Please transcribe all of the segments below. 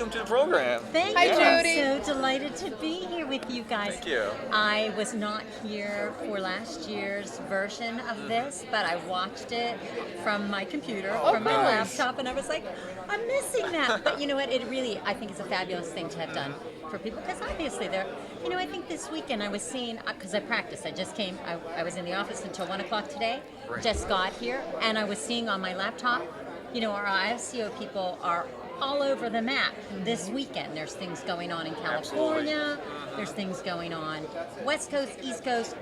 welcome to the program. Thank Hi, you. Judy. I'm so delighted to be here with you guys. Thank you. I was not here for last year's version of this, but I watched it from my computer, from my nice. laptop, and I was like, I'm missing that. But you know what? It really, I think, is a fabulous thing to have done for people, because obviously they're, you know, I think this weekend I was seeing, because I practiced, I just came, I was in the office until 1 o'clock today, just got here, and I was seeing on my laptop, you know, our IFCO people are all over the map this weekend. There's things going on in California, there's things going on West Coast, East Coast,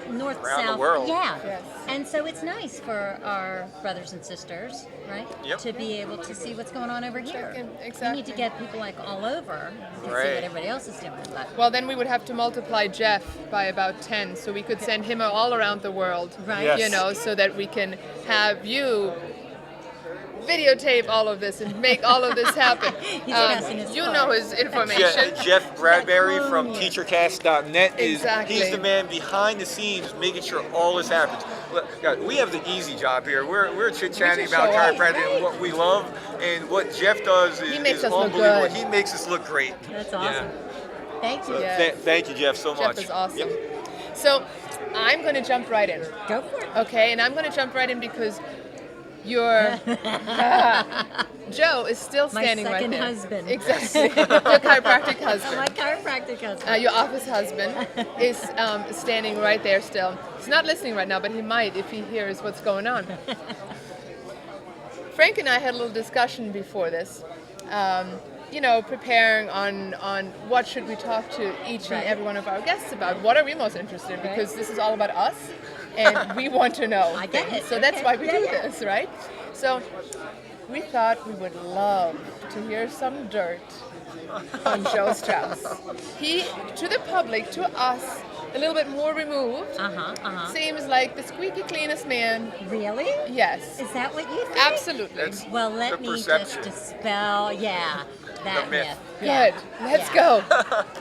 North, Around South. the world. Yeah. Yes. And so it's nice for our brothers and sisters, right? Yep. To be able to see what's going on over here. Exactly. We need to get people like all over to see what everybody else is doing. But Well, then we would have to multiply Jeff by about 10, so we could send him all around the world, Right. Yes. you know, so that we can have you videotape all of this and make all of this happen. He's passing his You card. know his information. Jeff Bradbury from Yeah. teachercast.net Exactly. he's the man behind the scenes making sure all this happens. Look, guys, we have the easy job here. We're chit-chatting just about show up. chiropractic and what we love, and what Jeff does is, makes is us look unbelievable. good. He makes us look great. that's awesome. Thank you. Yeah. Thank you, Jeff, so much. Jeff is awesome. Yep. So I'm going to jump right in. Go for it. Okay, and I'm going to jump right in because your Joe is still My standing right second there. husband. Exactly, your chiropractic My husband. chiropractic husband. Your office husband is standing right there still. He's not listening right now, but he might if he hears what's going on. Frank and I had a little discussion before this. You know, preparing on what should we talk to each and every one of our guests about. What are we most interested in? Because this is all about us, and we want to know. I get things. it. So that's Okay. why we do Yeah. this, right? So we thought we would love to hear some dirt on Joe Strauss. He, to the public, to us, a little bit more removed, seems like the squeaky cleanest man. Really? Yes, Is that what you think? absolutely. That's Well, let the me just perception. dispel, that The myth. myth. Good. Yeah. Let's Yeah. go.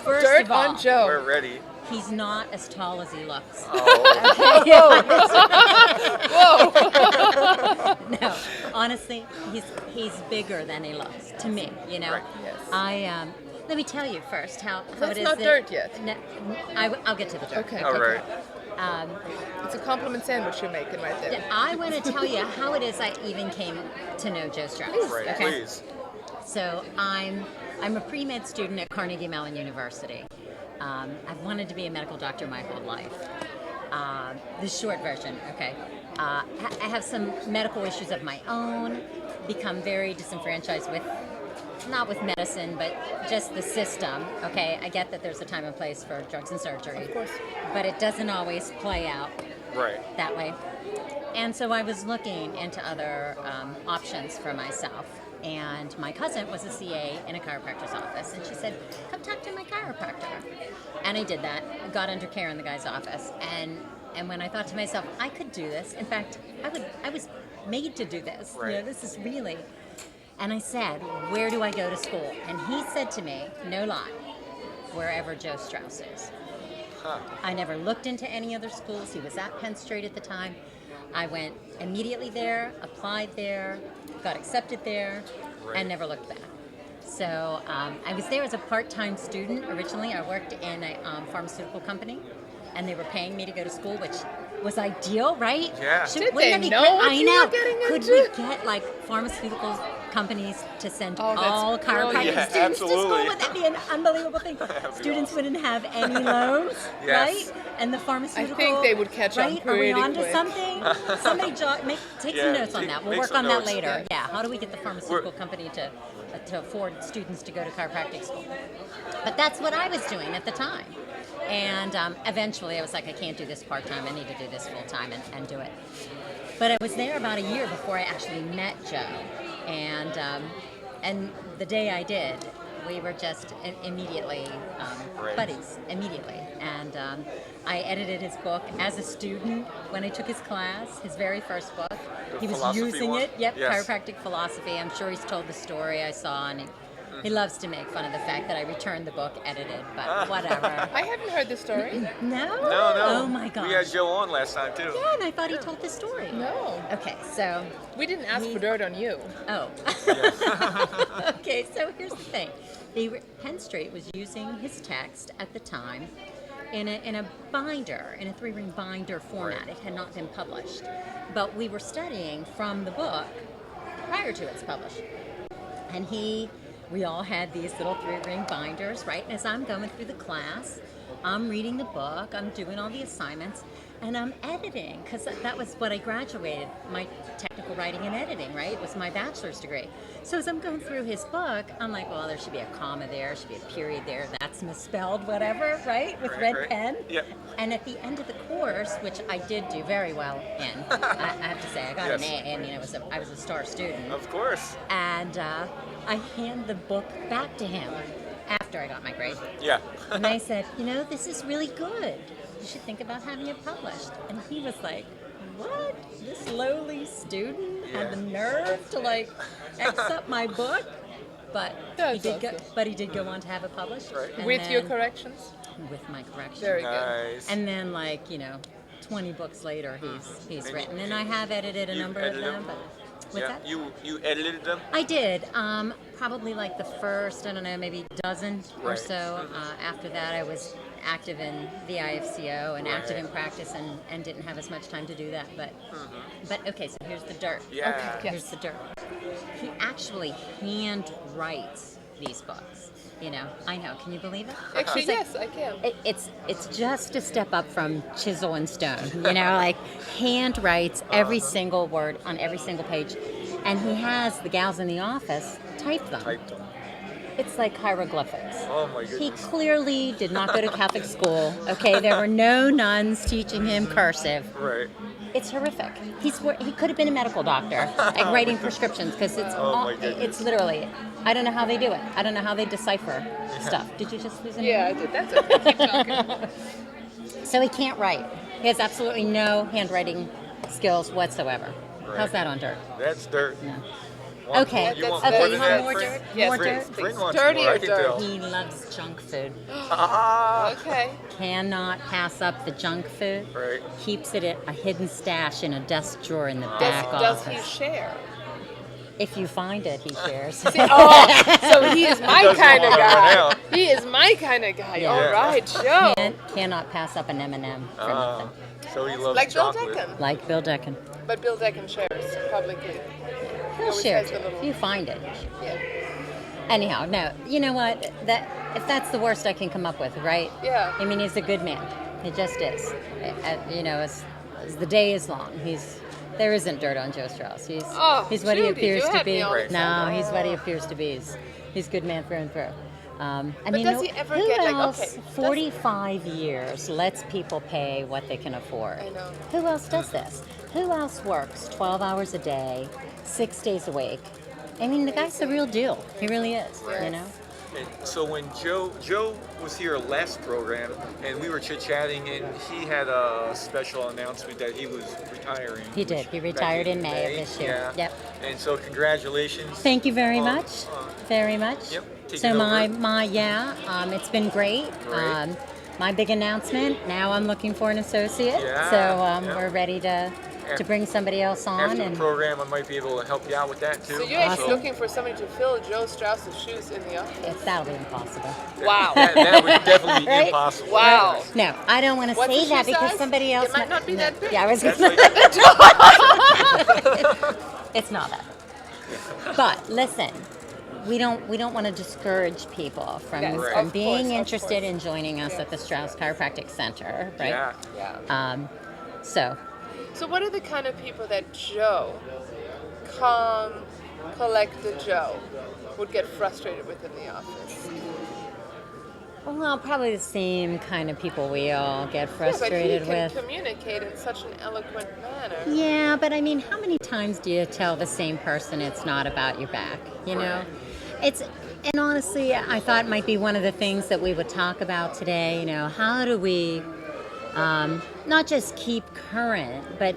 First Dirt of all, on Joe. We're ready. he's not as tall as he looks. Oh, No, honestly, he's bigger than he looks to me. You know, Right. Yes. let me tell you first how That's it is. not that- dirt yet. No, I'll get to the dirt. Okay. all right. It's a compliment sandwich you're making right there. I want to tell you how it is I even came to know Joe Strauss. Right, okay? please. So I'm a pre-med student at Carnegie Mellon University. I've wanted to be a medical doctor my whole life. The short version, okay. I have some medical issues of my own, become very disenfranchised with, not with medicine, but just the system, okay. I get that there's a time and place for drugs and surgery. Of course. But it doesn't always play out Right. that way. And so I was looking into other options for myself. And my cousin was a CA in a chiropractor's office, and she said, "Come talk to my chiropractor." And I did that. Got under care in the guy's office, and when I thought to myself, I could do this. In fact, I was made to do this. Right. You know, this is really. And I said, "Where do I go to school?" And he said to me, no lie, "Wherever Joe Strauss is." Huh. I never looked into any other schools. He was at Penn State at the time. I went immediately there, applied there, got accepted there, and never looked back. So I was there as a part-time student originally. I worked in a pharmaceutical company, and they were paying me to go to school, which was ideal, right? Yeah. Did Wouldn't they that be know great? what I you know. were getting Could into? we get like pharmaceutical companies to send Oh, that's all chiropractic brilliant. Yeah, students to school? absolutely. Would that be an unbelievable thing? Students wouldn't have any loans, Yes. right? And the pharmaceutical. I think they would catch on right? Are we pretty on to quick. something? Somebody take Yeah, some notes on take- that. We'll make work some on that notes. later. Yeah. How do we get the pharmaceutical company to afford students to go to chiropractic school? But that's what I was doing at the time. And eventually I was like, I can't do this part-time. I need to do this full-time and do it. But I was there about a year before I actually met Joe. And the day I did, we were just immediately buddies, immediately. And I edited his book as a student when I took his class, his very first book. The He was philosophy using one? it, Yes. Chiropractic Philosophy. I'm sure he's told the story I saw, and He loves to make fun of the fact that I returned the book edited, but whatever. I haven't heard the story. No? No. Oh my gosh. We had Joe on last time too. Yeah, and I thought he told the story. No. Okay, so. We didn't ask for dirt on you. Oh. Okay, so here's the thing. Penn Street was using his text at the time in a binder, in a 3-ring binder format. Right. It had not been published. But we were studying from the book prior to its publishing. And we all had these little 3-ring binders, right? And as I'm going through the class, I'm reading the book, I'm doing all the assignments, and I'm editing, because that was what I graduated, my technical writing and editing, right? It was my bachelor's degree. So as I'm going through his book, I'm like, well, there should be a comma there, should be a period there, that's misspelled, whatever, right? With red pen. Yep. And at the end of the course, which I did do very well in, I have to say, I got an A, and I was a star student. Of course. And I hand the book back to him after I got my grade. Yeah. And I said, this is really good. You should think about having it published. And he was like, what? This lowly student had the nerve to accept my book? But That's he awesome. did go on to have it published. Right. And With your then- corrections? With my corrections. Very good. Nice. And then 20 books later he's And written. And I have edited a you number of edited them. them? What's that? You edited them? I did. Probably the first, I don't know, maybe dozen or Right. so. After that, I was active in the IFCO and active in practice and didn't have as much time to do that. But okay, so here's the dirt. Yeah. Okay. Here's the dirt. He actually hand writes these books. I know. Can you believe it? Actually, He's like, yes, I can. It's just a step up from chisel and stone. Hand writes every single word on every single page, and he has the gals in the office type them. Typed them. It's like hieroglyphics. Oh my He goodness. clearly did not go to Catholic school. Okay, there were no nuns teaching him cursive. Right. It's horrific. He could have been a medical doctor, writing prescriptions, because it's literally. I don't know how they do it. I don't know how they decipher stuff. Did you just lose an Yeah, I did. That's okay. Keep talking. So he can't write. He has absolutely no handwriting skills whatsoever. Right. How's that on dirt? That's dirt. No. Want- Okay. You want Okay, more you than want that, more Bryn? dirt? Yes, More Bryn, dirt? Bryn wants Dirty more, or I can dirt? tell. He loves junk food. Ah. Okay. Cannot pass up the junk food. Right. Keeps it at a hidden stash in a desk drawer in the back Does he office. share? If you find it, he shares. So he is my doesn't kind of wanna run guy. out. He is my kind of guy. Yeah. All right, Joe. Cannot pass up an M&M for nothing. So he loves Like Bill chocolate. Deccan. Like Bill Deccan. But Bill Deccan shares publicly. He'll always share has it. the little- If you find it. Yeah. Anyhow, no. You know what? If that's the worst I can come up with, right? Yeah. I mean, he's a good man. He just is. As the day is long, there isn't dirt on Joe Strauss. He's what he Judy, appears you to had be. me all Right. No, he's what he appears to be. He's a good man through and through. does he ever who get, else, okay, 45 years lets people pay what they can afford? I know. Who else does this? Who else works 12 hours a day, 6 days a week? I mean, the guy's the real deal. He really is, Yes. And so when Joe was here last program, and we were chit-chatting, and he had a special announcement that he was retiring. He did. He retired in May of this year. Yeah. Yep. And so congratulations. Thank you very on, much. Very much. Yep. So Taking over. it's been great. Great. My big announcement. Now I'm looking for an associate. Yeah, So yeah. we're ready to bring somebody else on. After the And program, I might be able to help you out with that too. So you're actually Awesome. looking for somebody to fill Joe Strauss's shoes in the office? that'll be impossible. Wow. That would definitely be Right? impossible. Wow. No, I don't want to What's say the that shoe because size? somebody else It might not be no. that big. Yeah, I was That's gonna. like, It's not that. But listen, we don't want to discourage people from, Yes, Right. from of being course, of interested course. in joining us at the Strauss Chiropractic Center, right? Yeah. Yeah. So So what are the kind of people that Joe, calm, collected Joe, would get frustrated with in the office? well, probably the same kind of people we all get frustrated yeah, but he with. can communicate in such an eloquent manner. Yeah, but I mean, how many times do you tell the same person it's not about your back? You know, and honestly, I thought it might be one of the things that we would talk about today. You know, how do we not just keep current, but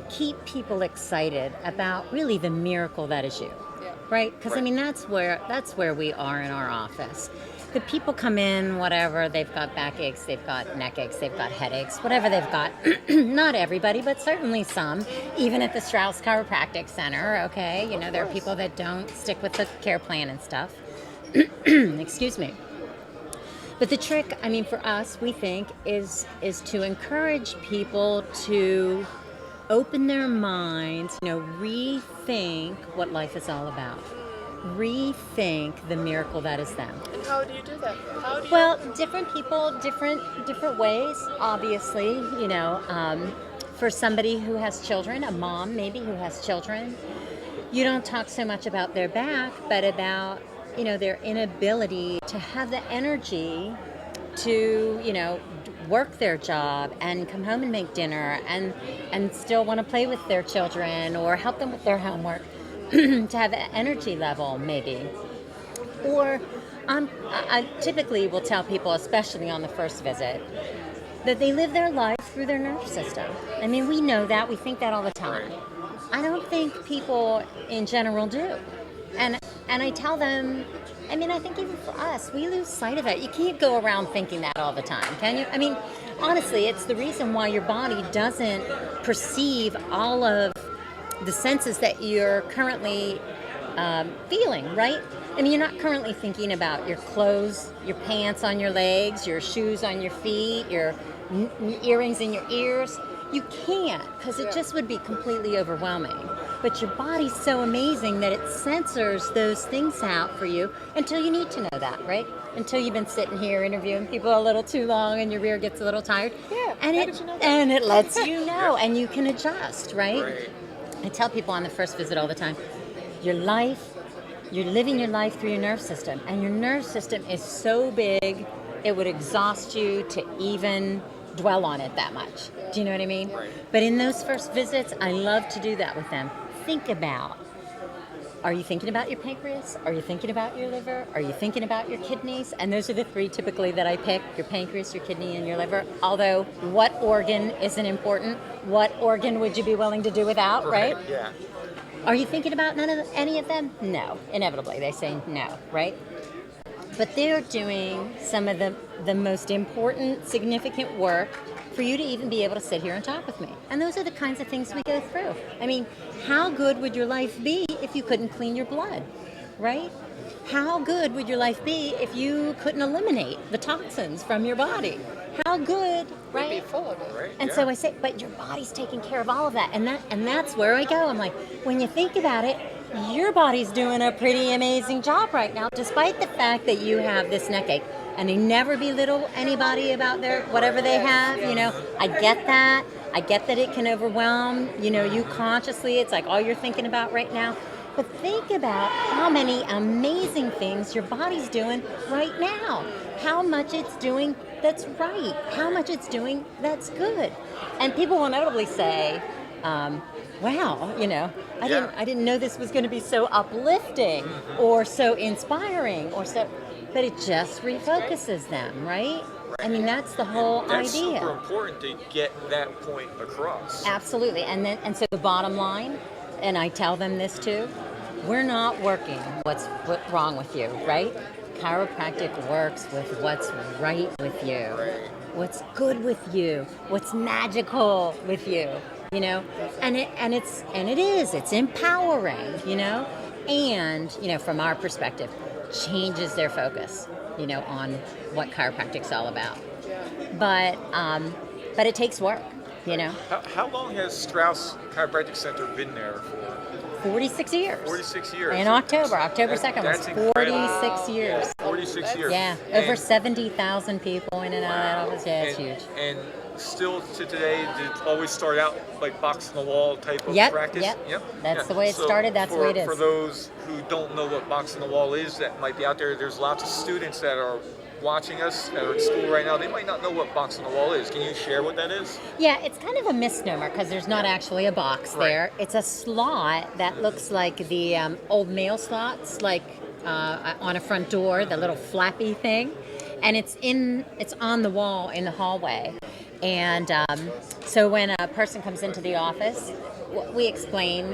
keep people excited about really the miracle that is you, Yeah. right? Because I Right. mean, that's where we are in our office. The people come in, whatever, they've got backaches, they've got neck aches, they've got headaches, whatever they've got. Not everybody, but certainly some. Even at the Strauss Chiropractic Center, okay? You know, there are people that don't stick with the care plan and stuff. Excuse me. But the trick, I mean, for us, we think, is to encourage people to open their minds, you know, rethink what life is all about. Rethink the miracle that is them. And how do you do that? How do you... Well, different people, different ways. Obviously, you know, for somebody who has children, a mom maybe who has children, you don't talk so much about their back, but about, you know, their inability to have the energy to, you know, work their job and come home and make dinner and still want to play with their children or help them with their homework. To have an energy level, maybe. Or I typically will tell people, especially on the first visit, that they live their life through their nervous system. I mean, we know that. We think that all the time. Right. I don't think people in general do. And I tell them, I mean, I think even for us, we lose sight of it. You can't go around thinking that all the time, can you? I mean, honestly, it's the reason why your body doesn't perceive all of the senses that you're currently feeling, right? I mean, you're not currently thinking about your clothes, your pants on your legs, your shoes on your feet, your earrings in your ears. You can't, because it just would be completely overwhelming. But your body's so amazing that it censors those things out for you until you need to know that, right? Until you've been sitting here interviewing people a little too long and your rear gets a little tired. Yeah, and how did you know that? and it lets you know, and you can adjust, Right. I tell people on the first visit all the time, you're living your life through your nerve system, and your nerve system is so big, it would exhaust you to even dwell on it that much. Do you know what I mean? Right. But in those first visits, I love to do that with them. Think about, are you thinking about your pancreas? Are you thinking about your liver? Are you thinking about your kidneys? And those are the three typically that I pick, your pancreas, your kidney, and your liver. Although, what organ isn't important? What organ would you be willing to do without, right? Yeah. Are you thinking about any of them? No. Inevitably, they say no, right? But they're doing some of the most important, significant work for you to even be able to sit here and talk with me. And those are the kinds of things we go through. I mean, how good would your life be if you couldn't clean your blood, right? How good would your life be if you couldn't eliminate the toxins from your body? How good, right? We'd be full of it. Right. And yeah. so I say, but your body's taking care of all of that. And that's where I go. I'm like, when you think about it, your body's doing a pretty amazing job right now, despite the fact that you have this neck ache. And they never belittle anybody about their whatever they have, you know. I get that. I get that it can overwhelm, you know, you consciously. It's like all you're thinking about right now. But think about how many amazing things your body's doing right now. How much it's doing that's right. How much it's doing that's good. And people will inevitably say, wow, you know, I didn't know this was going to be so uplifting or so inspiring or so, but it just refocuses them, right? I mean, that's the whole That's idea. super important to get that point across. Absolutely. And so the bottom line, and I tell them this too, we're not working what's wrong with you, right? Chiropractic works with what's right with you, what's good with you, what's magical with you, you know, and it's empowering, you know, and, you know, from our perspective, changes their focus, you know, on what chiropractic's all about. But it takes work, you know. How long has Strauss Chiropractic Center been there for? 46 years. 46 years. In October 2nd was That's 46 years. 46 years. Yeah, over 70,000 people in and out of that office. Yeah, it's huge. And still to today, did it always start out like box on the wall type of practice? Yep. That's the way it started. That's the way it is. For those who don't know what box on the wall is, that might be out there, there's lots of students that are watching us that are in school right now. They might not know what box on the wall is. Can you share what that is? Yeah, it's kind of a misnomer because there's not actually a box there. It's a slot that looks like the old mail slots, like on a front door, the little flappy thing, and it's on the wall in the hallway. And so when a person comes into the office, we explain,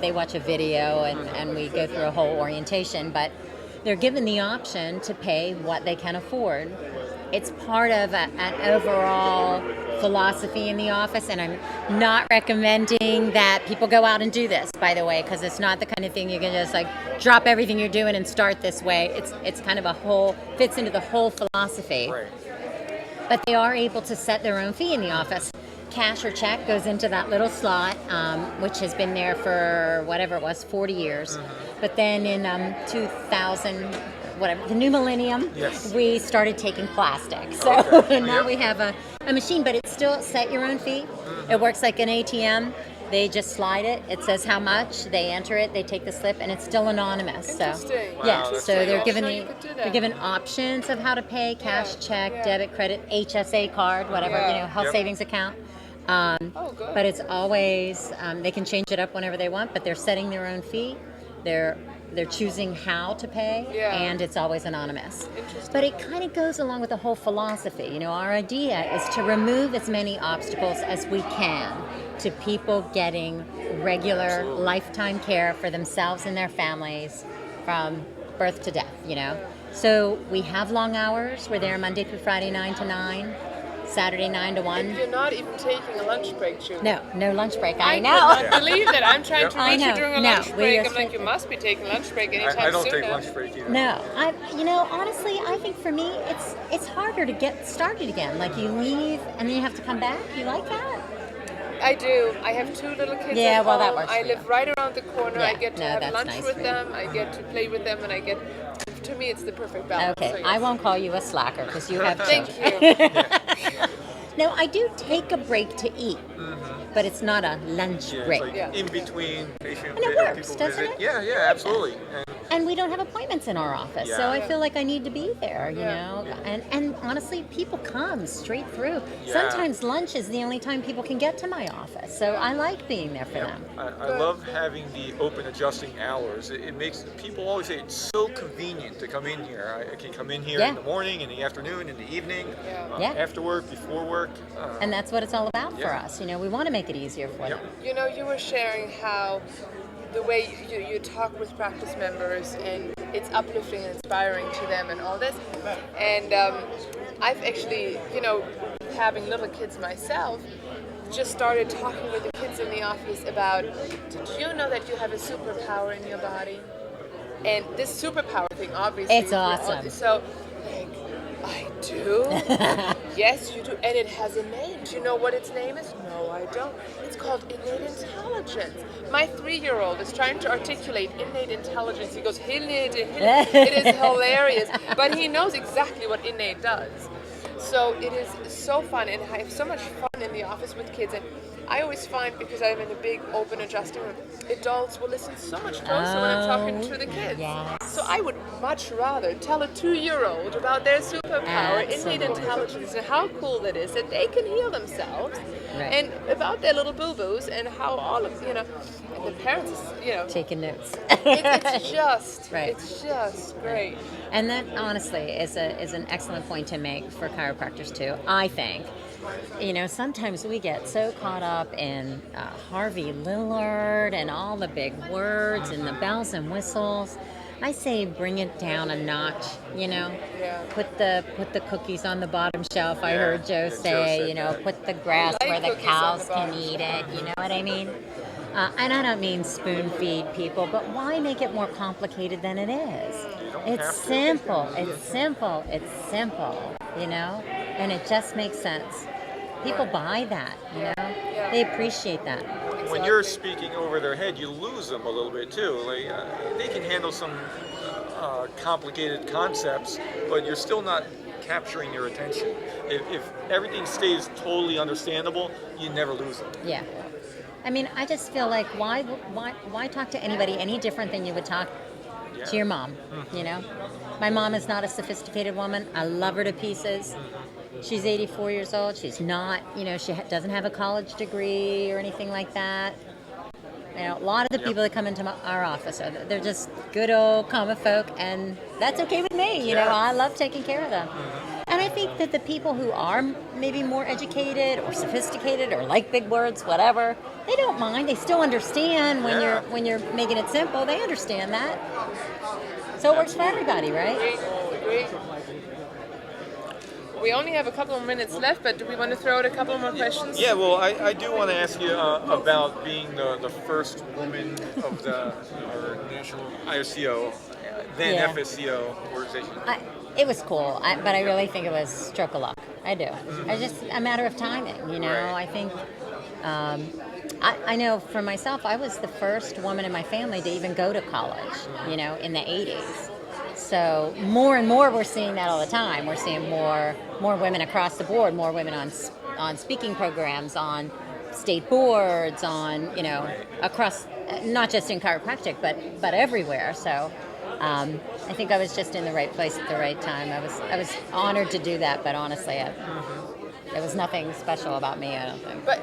they watch a video and we go through a whole orientation, but they're given the option to pay what they can afford. It's part of an overall philosophy in the office, and I'm not recommending that people go out and do this, by the way, because it's not the kind of thing you can just like drop everything you're doing and start this way. It's kind of fits into the whole philosophy. Right. But they are able to set their own fee in the office. Cash or check goes into that little slot, which has been there for whatever it was, 40 years. Mm-hmm. But then in 2000, whatever, the new millennium, yes. we started taking plastic. So Okay. now we have a machine, but it's still set your own fee. Mm-hmm. It works like an ATM. They just slide it. It says how much. They enter it. They take the slip, and it's still anonymous. Interesting. So Wow, yeah. that's So great. they're I given didn't know you could do that. they're given options of how to pay: cash, check, yeah. debit, credit, HSA card, whatever, Yeah. health Yep. savings account. Oh, good. But it's always they can change it up whenever they want. But they're setting their own fee. They're choosing how to pay, Yeah. and it's always anonymous. Interesting. But it kind of goes along with the whole philosophy. Our idea is to remove as many obstacles as we can to people getting regular Absolutely. lifetime care for themselves and their families from birth to death. So we have long hours. We're there Monday through Friday, 9 to 9, Saturday 9 to 1. You're not even taking a lunch break, Judy. No lunch break. I I could know. not believe that. I'm trying to I reach you know. during a No, lunch we break. are I'm like, you strict. must be taking lunch break anytime I don't soon. take lunch break either. No, honestly, I think for me, it's harder to get started again. Like you leave and then you have to come back. You like that? I do. I have 2 little kids Yeah, at well, that home. works I for live you. right around the corner. I Yeah, get to no, have that's lunch nice with for you. them. I get to play with them, and I get. To me, it's the perfect balance. Okay, So, yes. I won't call you a slacker because you have Thank children. you. No, I do take a break to eat, but it's not a lunch Yeah, break. it's like Yeah. in between patient And it people works, doesn't visit. it? Yeah, absolutely. And we don't have appointments in our office, so Yeah. I feel like I need to be there, Yeah. And honestly, people come straight through. Yeah. Sometimes lunch is the only time people can get to my office, so I like being there for them. I love having the open adjusting hours. It makes people always say it's so convenient to come in here. I can come in here Yeah. in the morning, in the afternoon, in the evening, Yeah. Yeah. after work, before work. And that's what it's all about for Yeah. us. We want to make it easier for Yep. them. You were sharing how the way you talk with practice members, and it's uplifting and inspiring to them and all this. And I've actually, having little kids myself, just started talking with the kids in the office about, did you know that you have a superpower in your body? And this superpower thing, obviously. It's awesome. So, like, I do? Yes, you do. And it has a name. Do you know what its name is? No, I don't. It's called innate intelligence. My 3-year-old is trying to articulate innate intelligence. He goes, innate. It is hilarious. But he knows exactly what innate does. So it is so fun, and I have so much fun in the office with kids. And I always find, because I'm in a big open adjusting room, adults will listen so much closer when I'm talking to the kids. yes. So I would much rather tell a 2-year-old about their superpower, innate Absolutely. intelligence, and how cool that is, that they can heal themselves, Right. and about their little boo-boos, and how all of, and the parents, Taking notes. it's just, Right. it's just great. And that honestly is an excellent point to make for chiropractors too, I think. Sometimes we get so caught up in Harvey Lillard and all the big words and the bells and whistles. I say bring it down a notch, Yeah. Put the cookies on the bottom shelf. I Yeah. heard Joe Yeah, Joe say, said that. put the grass I like where the cookies on cows the can bottom eat it. You know what I mean? And I don't mean spoon feed people, but why make it more complicated than it is? don't It's have to. simple. It's simple. It's simple. And it just makes sense. People buy that. Yeah. They appreciate that. When you're speaking over their head, you lose them a little bit too. Like they can handle some complicated concepts, but you're still not capturing their attention. If everything stays totally understandable, you never lose them. Yeah. I mean, I just feel like why talk to anybody any different than you would talk to your mom? My mom is not a sophisticated woman. I love her to pieces. She's 84 years old. She's not, she doesn't have a college degree or anything like that. A lot of the people that come into our office they're just good old common folk, and that's okay with me. Yeah. I love taking care of them. And I think that the people who are maybe more educated or sophisticated or like big words, whatever, they don't mind. They still understand when you're making it simple. They understand that. So it works for everybody, right? Great. We only have a couple of minutes left, but do we want to throw out a couple more questions? Yeah, well, I do want to ask you about being the first woman of the national IFCO, then Yeah. FSCO organization. It was cool, but I really think it was stroke of luck. I do. It's just a matter of timing, you know. Right. I think, I know for myself, I was the first woman in my family to even go to college, you know, in the 80s. So more and more we're seeing that all the time. We're seeing more women across the board, more women on speaking programs, on state boards, on, you know, across, not just in chiropractic, but everywhere. So I think I was just in the right place at the right time. I was honored to do that, but honestly, there was nothing special about me, I don't think. But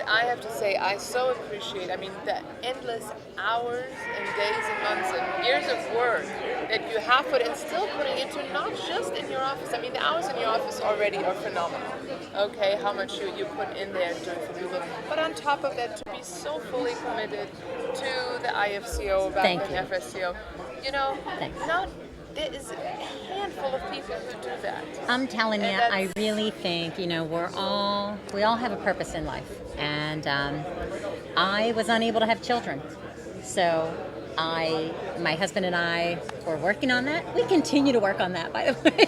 I have to say, I so appreciate, the endless hours and days and months and years of work that you have put and still putting into not just in your office. The hours in your office already are phenomenal. Okay, how much you put in there doing for people. But on top of that, to be so fully committed to the IFCO back Thank in you. FSCO, you know, Thanks. there is a handful of people who do that. I'm telling you, And I really think, you know, we all have a purpose in life. And I was unable to have children. So my husband and I were working on that. We continue to work on that, by the way.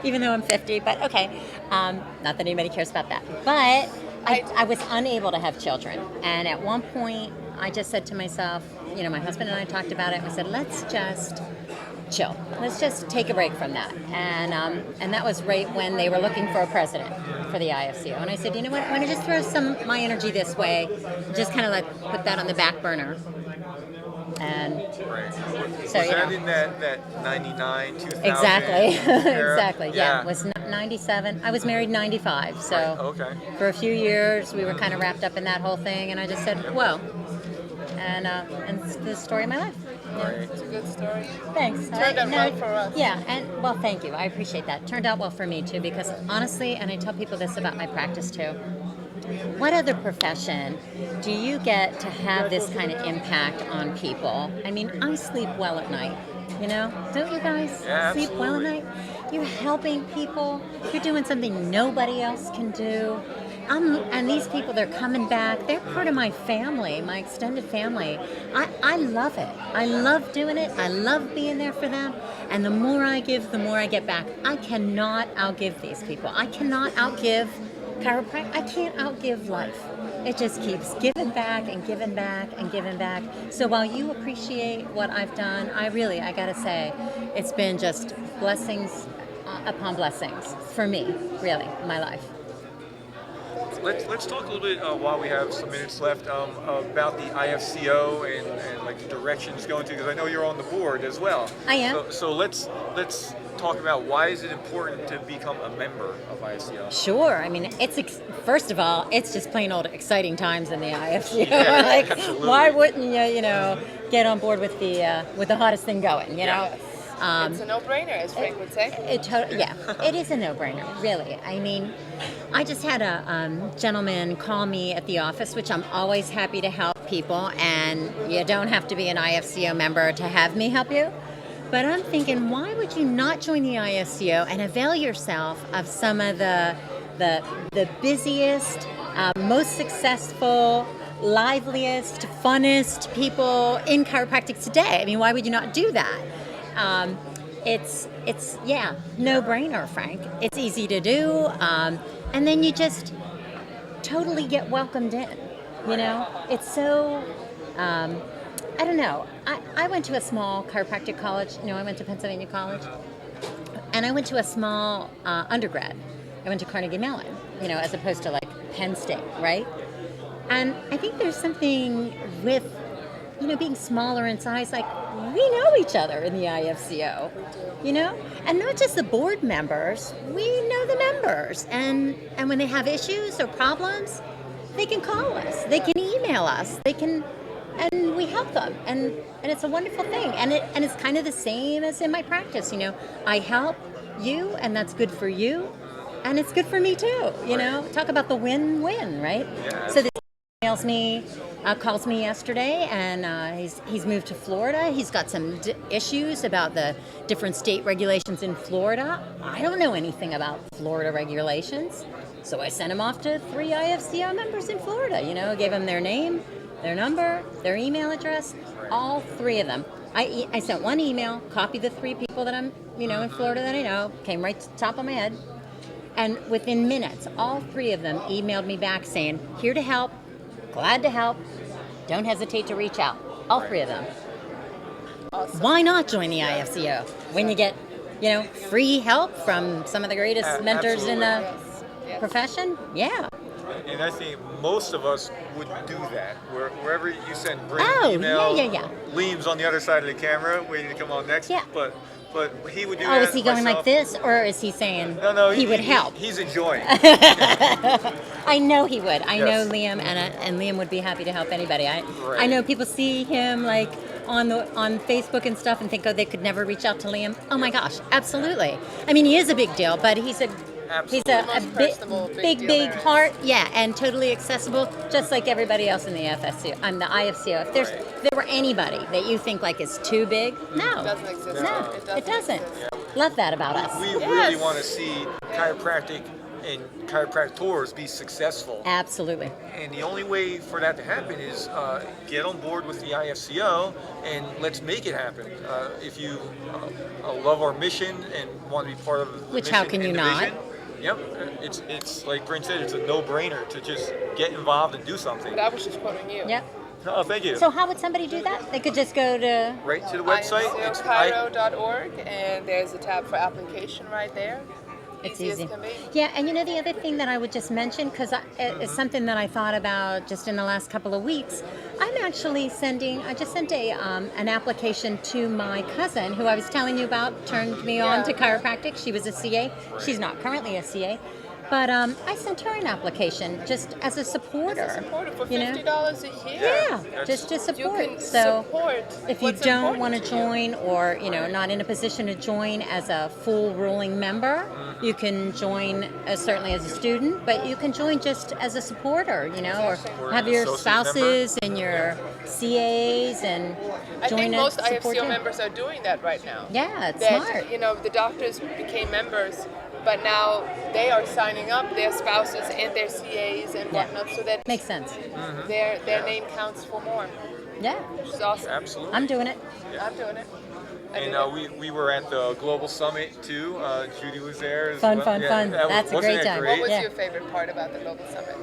Even though I'm 50, but okay. Not that anybody cares about that. But I was unable to have children. And at one point, I just said to myself, you know, my husband and I talked about it, and we said, let's just chill. Let's just take a break from that. And that was right when they were looking for a president for the IFCO. And I said, you know what, I'm going to just throw some my energy this way, just kind of like put that on the back burner. And Right. so, was you that know. in that 99, 2000 Exactly. era? Exactly. Yeah. It was 97. I was married 95. So Right, okay. for a few years, we were kind of wrapped up in that whole thing. And I just said, whoa. And it's the story of my life. Right. It's a good story. Thanks. Turned out well for us. Yeah, and well, thank you. I appreciate that. Turned out well for me too, because honestly, and I tell people this about my practice too, what other profession do you get to have this kind of impact on people? I sleep well at night. You know, don't you guys Yeah, sleep well at absolutely. night? You're helping people. You're doing something nobody else can do. And these people, they're coming back. They're part of my family, my extended family. I love it. I love doing it. I love being there for them. And the more I give, the more I get back. I cannot outgive these people. I cannot outgive chiropractic. I can't outgive life. It just keeps giving back and giving back and giving back. So while you appreciate what I've done, I gotta say, it's been just blessings upon blessings for me, really, in my life. Let's talk a little bit while we have some minutes left about the IFCO and like the direction it's going to, because I know you're on the board as well. I am. So let's talk about why is it important to become a member of IFCO? Sure. First of all, it's just plain old exciting times in the IFCO. Yeah, like, absolutely. why wouldn't you, get on board with the hottest thing going, you know? It's a no-brainer, as Frank would say. It is a no-brainer, really. I just had a gentleman call me at the office, which I'm always happy to help people, and you don't have to be an IFCO member to have me help you. But I'm thinking, why would you not join the IFCO and avail yourself of some of the busiest, most successful, liveliest, funnest people in chiropractic today? Why would you not do that? It's no-brainer, Frank. It's easy to do, and then you just totally get welcomed in. It's so. I don't know. I went to a small chiropractic college. I went to Pennsylvania College, and I went to a small undergrad. I went to Carnegie Mellon, as opposed to like Penn State, right? And I think there's something with being smaller in size, like we know each other in the IFCO, and not just the board members, we know the members, and when they have issues or problems, they can call us, they can email us, and we help them, and it's a wonderful thing, and it's kind of the same as in my practice. I help you, and that's good for you, and it's good for me too. You know, talk about the win-win, right? Yeah. So this emails me, calls me yesterday, and he's moved to Florida. He's got some issues about the different state regulations in Florida. I don't know anything about Florida regulations, so I sent him off to 3 IFCO members in Florida. You know, gave them their name, their number, their email address, all 3 of them. I sent one email, copied the 3 people that I'm, in Florida that I know, came right to the top of my head, and within minutes, all 3 of them emailed me back saying, here to help, glad to help, don't hesitate to reach out. All 3 of them. Awesome. Why not join the IFCO when you get, free help from some of the greatest mentors in the Yes. profession? Yeah. And I think most of us would do that. Wherever you send Bryn Oh, an email, yeah. Liam's on the other side of the camera waiting to come on next. Yeah. But he would do Oh, that. is he going like myself. this, or is he saying No, he would help? He's enjoying. I know he would. I know Yes. Liam, and Liam would be happy to help anybody. I Right. know people see him like on Facebook and stuff and think, oh, they could never reach out to Liam. Oh my gosh, absolutely. I mean, he is a big deal, but he's a Absolutely. a Most big, personable, big deal big there. heart, yeah, and totally accessible, just like everybody else in the FSCO. I'm the IFCO. If there were anybody that you think like is too big, no, It doesn't exist. no, it doesn't. exist. Love that about us. We really want to see chiropractic and chiropractors be successful. Absolutely. And the only way for that to happen is get on board with the IFCO and let's make it happen. If you love our mission and want to be part of the Which mission how can and you the not? vision, yep, it's like Bryn said, it's a no-brainer to just get involved and do something. But I was just quoting you. Yep. Oh, thank you. So how would somebody do that? They could just go to. Right to the website. It's IFCOChiro.org, and there's a tab for application right there. It's Easy as easy. can be. Yeah, and the other thing that I would just mention, because it's something that I thought about just in the last couple of weeks, I just sent an application to my cousin, who I was telling you about, turned me on to chiropractic. She was a CA. She's not currently a CA. But I sent her an application just as a supporter. Support it for you know? $50 a year. Yeah, just to You support. can So support if you what's don't want to important you. join, or not in a position to join as a full rolling member, you can join certainly as a student, but you can join just as a supporter, or have your associate spouses and your CAs and I join think it, most support IFCO you. members are doing that right now. Yeah, it's That, smart. the doctors became members, but now they are signing up their spouses and their CAs and Yeah. whatnot, so that Makes sense. their name counts for more, Yeah, which is awesome. Absolutely. I'm doing it. I'm doing it. I And did it. we were at the Global Summit too. Judy was there as Fun, well. fun, fun. That's a wasn't great that time. great? What was Yeah. your favorite part about the Global Summit?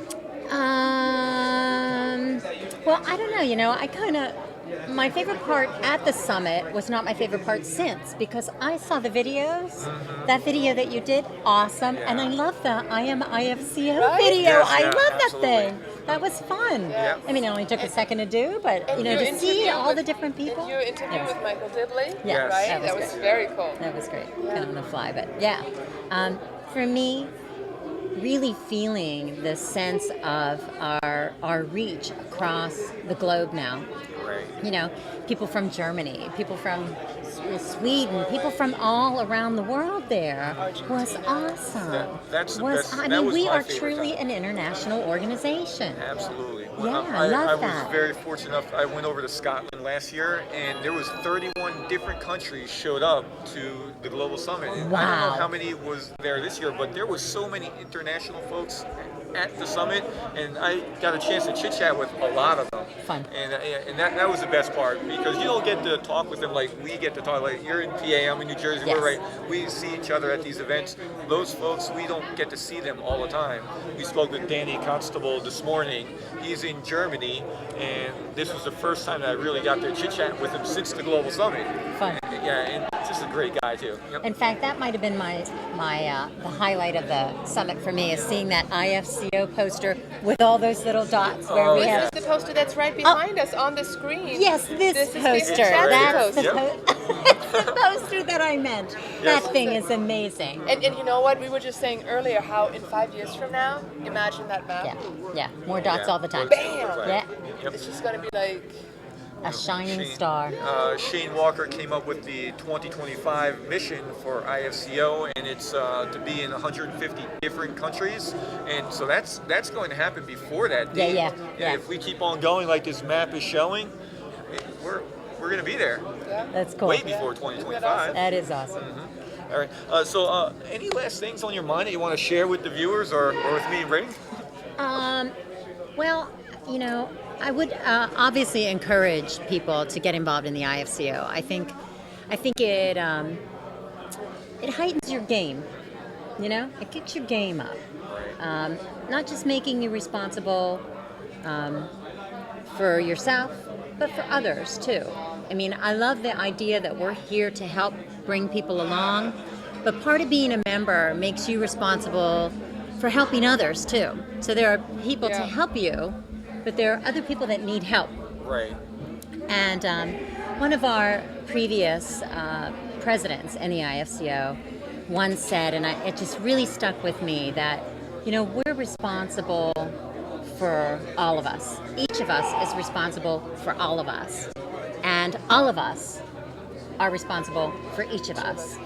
Well, I don't know. My favorite part at the summit was not my favorite part since, because I saw the videos. That video that you did, awesome. And I love the I am IFCO Right? video. Yes, I yeah, love that absolutely. thing. That was fun. Yeah. I mean, it only took a second to do, but, And your to see interview all with- the different people. And your interview Yeah. with Michael Diddley, Yeah, right? that was That was great. very cool. That was great. Kind of on the fly, but yeah. For me, really feeling the sense of our reach across the globe now. Right. People from Germany, people from Sweden, people from all around the world there was awesome. That's the was, best. I That mean, was we my are favorite truly time. an international organization. Absolutely. Yeah, I love was that. very fortunate enough. I went over to Scotland last year, and there was 31 different countries showed up to the Global Summit. And I don't Wow. know how many was there this year, but there was so many international folks at the summit, and I got a chance to chit chat with a lot of them. Fun. And that was the best part, because you don't get to talk with them like we get to talk. Like, you're in PA, I'm in New Jersey. Yes. We're right. We see each other at these events. Those folks, we don't get to see them all the time. We spoke with Danny Constable this morning. He's in Germany, and this was the first time that I really got to chit chat with him since the Global Summit. Fun. Yeah, and just a great guy too. Yep. In fact, that might have been the highlight of the summit for me, is seeing that IFCO poster with all those little dots where Oh, we This yeah. have. is the poster that's right behind us on the screen. Yes, this is the poster. Chiropractic That's the, poster. that's the poster that I meant. Yes. That thing is amazing. And you know what? We were just saying earlier how in 5 years from now, imagine that map. Yeah, more dots Yeah. all the time. What's it look like? Yeah. Yep. It's just going to be like A shining star. Shane Walker came up with the 2025 mission for IFCO, and it's to be in 150 different countries, and so that's going to happen before that date. Yeah. If we keep on going like this map is showing, we're going to be there. Yeah. That's cool. Way before 2025. That is awesome. All right. So, any last things on your mind that you want to share with the viewers or with me and Bryn? Well, you know, I would obviously encourage people to get involved in the IFCO. I think it heightens your game. You know, it kicks your game up. Not just making you responsible for yourself, but for others too. I mean, I love the idea that we're here to help bring people along, but part of being a member makes you responsible for helping others too. So there are people to help you, but there are other people that need help. Right. And one of our previous presidents in the IFCO once said, and it just really stuck with me, that, you know, we're responsible for all of us. Each of us is responsible for all of us. And all of us are responsible for each of us.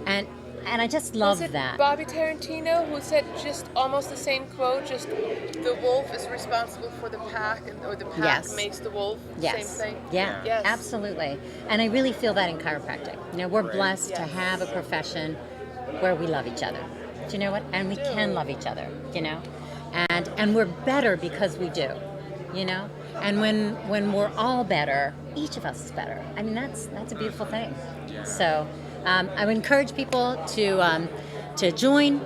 And I just love Was it that. Bobby Tarantino who said just almost the same quote, just the wolf is responsible for the pack, or the pack makes the wolf? Yes. Same thing? Yeah, Yes. absolutely. And I really feel that in chiropractic. You know, we're blessed to have a profession where we love each other. Do you know what? And we can love each other, you know? And we're better because we do, you know? And when we're all better, each of us is better. I mean, that's a beautiful thing. So I would encourage people to join.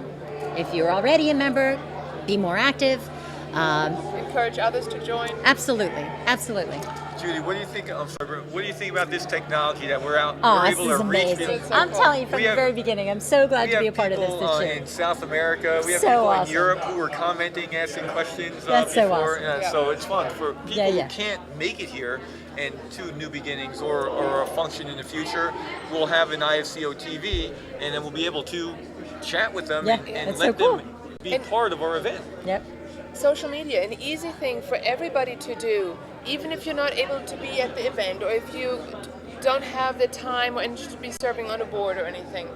If you're already a member, be more active. Encourage others to join. Absolutely. Judy, what do you think? I'm sorry, Bryn, what do you think about this technology that we're This able is to reach amazing. people? I'm telling you from the very beginning, I'm so glad to be a part of this year. In South America, we have So people awesome. in Europe who are commenting, asking questions. That's so before, awesome. So it's fun for people Yeah. who can't make it here and to New Beginnings or a function in the future. We'll have an IFCO-TV, and then we'll be able to chat with them and that's let so cool. them be part of our event. Yep. Social media, an easy thing for everybody to do, even if you're not able to be at the event, or if you don't have the time and just be serving on a board or anything,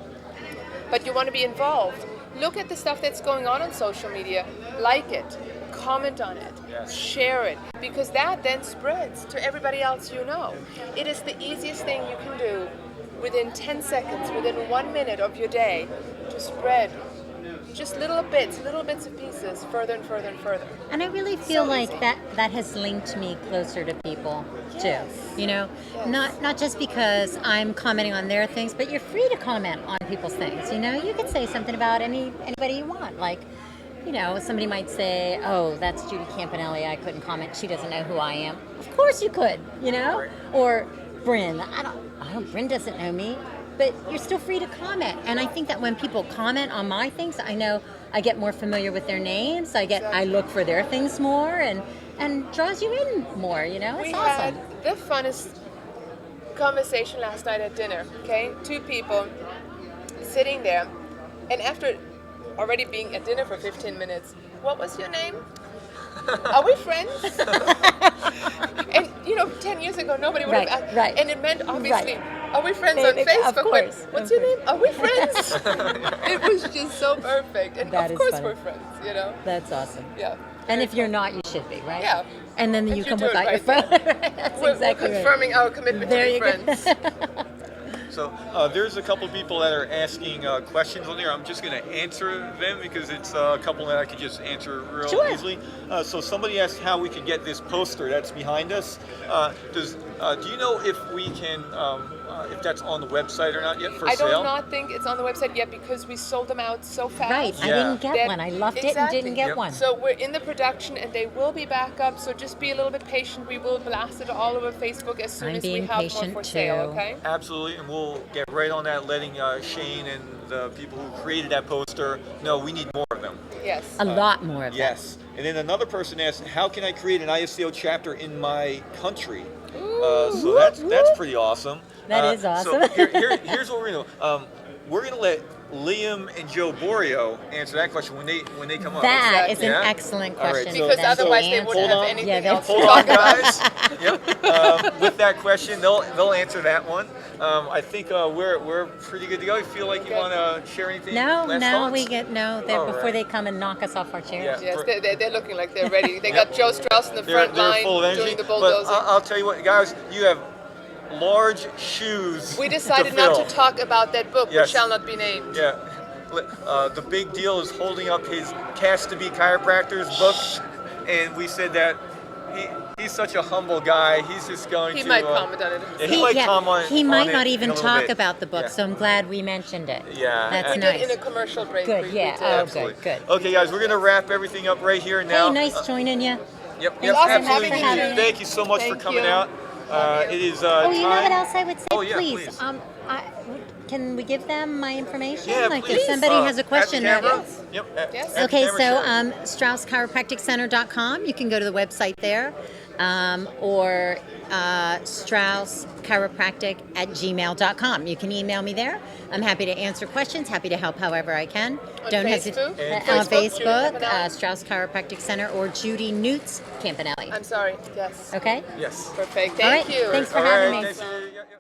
but you want to be involved. Look at the stuff that's going on social media, like it, comment on it, share it, because that then spreads to everybody else you know. It is the easiest thing you can do within 10 seconds, within 1 minute of your day, to spread just little bits of pieces, further and further and further. And I really feel like that has linked me closer to people too. You know, not just because I'm commenting on their things, but you're free to comment on people's things. You know, you could say something about anybody you want. Like, you know, somebody might say, "Oh, that's Judy Campanale. I couldn't comment. She doesn't know who I am." Of course you could. You know, or Bryn. Bryn doesn't know me. But you're still free to comment. And I think that when people comment on my things, I know I get more familiar with their names. I look for their things more and draws you in more, you know? It's awesome. We had the funnest conversation last night at dinner, okay? 2 people sitting there, and after already being at dinner for 15 minutes, what was your name? Are we friends? And, you know, 10 years ago, nobody would have asked. Right. And it meant, obviously, are we friends on Facebook? Of course. What's your name? Are we friends? It was just so perfect. And That of is course funny. we're friends, you know? That's awesome. Yeah. And if you're not, you should be, right? Yeah. And then And you you come do without it your right phone. That's We're exactly right. confirming our commitment There to you be go. friends. So there's a couple people that are asking questions on there. I'm just going to answer them because it's a couple that I could just answer real easily. So somebody asked how we could get this poster that's behind us. Do you know if we can, if that's on the website or not yet for I sale? do not think it's on the website yet because we sold them out so fast. Right. I didn't get that- one. I loved it and exactly. didn't get one. So we're in the production and they will be back up. So just be a little bit patient. We will blast it all over Facebook as soon I'm as we being have more patient for sale, too. okay? Absolutely, and we'll get right on that, letting Shane and the people who created that poster know we need more of them. Yes. A lot more of that. Yes. And then another person asked, how can I create an IFCO chapter in my country? So that's pretty awesome. That is awesome. So here's what we're going to do. we're going to let Liam and Joe Borio answer that question when they come up. That is Exactly. an Yeah? excellent All right, question. so- Because for them to otherwise they answer. wouldn't Hold have on. anything Yeah, else to Hold talk on, about. guys. Yep. With that question, they'll answer that one. I think we're pretty good to go. You feel like you Okay. want to share anything? No, Last no, thoughts? we get no. They're All before right. they come and knock us off our chairs. Yeah. Yes, they're looking like they're ready. They Yep. got Joe Strauss in the They're front line full of energy. doing the But bulldozing. I'll tell you what, guys, you have large shoes. We decided to not fill. to talk about that book, Yes. which shall not be named. Yeah. The big deal is holding up his Cast to Be Chiropractors book, and we said that he's such a humble guy. He's just going He to. might comment on it. Yeah, he might comment. He on might it not in even a little talk bit. about the book, Yeah. so I'm glad we mentioned it. Yeah, That's we nice. In a commercial break. Good, yeah. did. Oh, Absolutely. good. Okay, guys, we're gonna wrap everything up right here now. Hey, nice joining you. Yep, Thanks yep, awesome absolutely. having you. Thank you so much for Thank coming you. out. It is Oh, you know time. what else I would say? Oh, yeah, please. please. Can we give them my information? Yeah, like please. if somebody has a At the question. camera? Yes. Yep. Yes. at the Okay, camera, so sure. StraussChiropracticCenter.com. You can go to the website there, or StraussChiropractic@gmail.com. You can email me there. I'm happy to answer questions. Happy to help however I can. On Don't Facebook? hesitate. And On Facebook, Facebook, Judy Campanale? Strauss Chiropractic Center or Judy Newts Campanale. I'm sorry. Yes. Okay. Yes. Perfect. All right. Thank you. Thanks for All having right, me. thanks. Yeah, yeah.